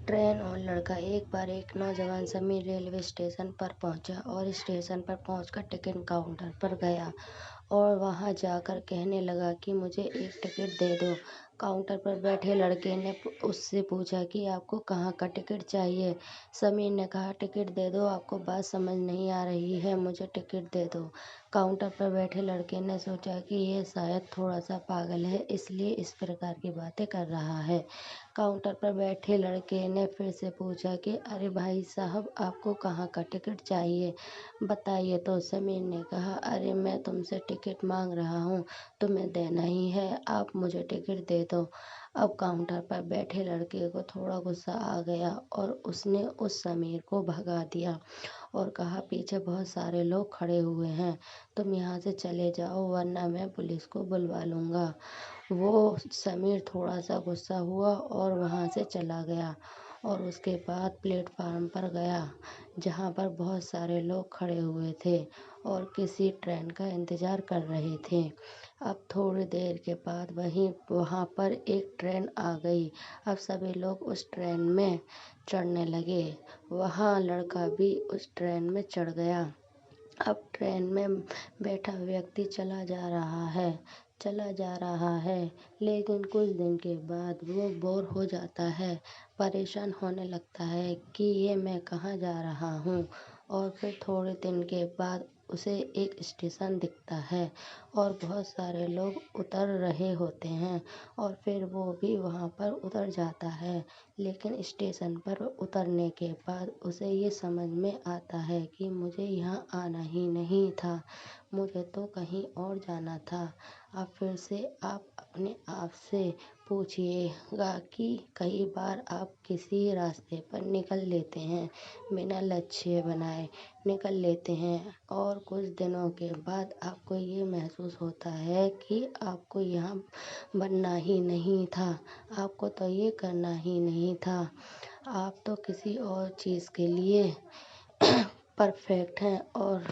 Train और लड़का। एक बार एक नौजवान समीर रेलवे स्टेशन पर पहुंचा और स्टेशन पर पहुंचकर टिकट काउंटर पर गया और वहां जाकर कहने लगा कि मुझे एक टिकट दे दो। काउंटर पर बैठे लड़के ने उससे पूछा कि आपको कहाँ का टिकट चाहिए। समीर ने कहा, टिकट दे दो, आपको बात समझ नहीं आ रही है, मुझे टिकट दे दो। काउंटर पर बैठे लड़के ने सोचा कि ये शायद थोड़ा सा पागल है, इसलिए इस प्रकार की बातें कर रहा है। काउंटर पर बैठे लड़के ने फिर से पूछा कि अरे भाई साहब, आपको कहाँ का टिकट चाहिए, बताइए तो। समीर ने कहा, अरे मैं तुमसे टिकट मांग रहा हूँ, तुम्हें देना ही है, आप मुझे टिकट दे दो। अब काउंटर पर बैठे लड़के को थोड़ा गुस्सा आ गया और उसने उस समीर को भगा दिया और कहा, पीछे बहुत सारे लोग खड़े हुए हैं, तुम यहाँ से चले जाओ वरना मैं पुलिस को बुलवा लूँगा। वो समीर थोड़ा सा गुस्सा हुआ और वहाँ से चला गया और उसके बाद प्लेटफार्म पर गया जहाँ पर बहुत सारे लोग खड़े हुए थे और किसी ट्रेन का इंतज़ार कर रहे थे। अब थोड़ी देर के बाद वहाँ पर एक ट्रेन आ गई। अब सभी लोग उस ट्रेन में चढ़ने लगे। वहाँ लड़का भी उस ट्रेन में चढ़ गया। अब ट्रेन में बैठा व्यक्ति चला जा रहा है, लेकिन कुछ दिन के बाद वो बोर हो जाता है, परेशान होने लगता है कि ये मैं कहाँ जा रहा हूँ। और फिर थोड़े दिन के बाद उसे एक स्टेशन दिखता है और बहुत सारे लोग उतर रहे होते हैं और फिर वो भी वहाँ पर उतर जाता है। लेकिन स्टेशन पर उतरने के बाद उसे ये समझ में आता है कि मुझे यहाँ आना ही नहीं था, मुझे तो कहीं और जाना था। अब फिर से आप अपने आप से पूछिएगा कि कई बार आप किसी रास्ते पर निकल लेते हैं, बिना लक्ष्य बनाए निकल लेते हैं और कुछ दिनों के बाद आपको ये महसूस होता है कि आपको यहाँ बनना ही नहीं था, आपको तो ये करना ही नहीं था, आप तो किसी और चीज़ के लिए परफेक्ट हैं और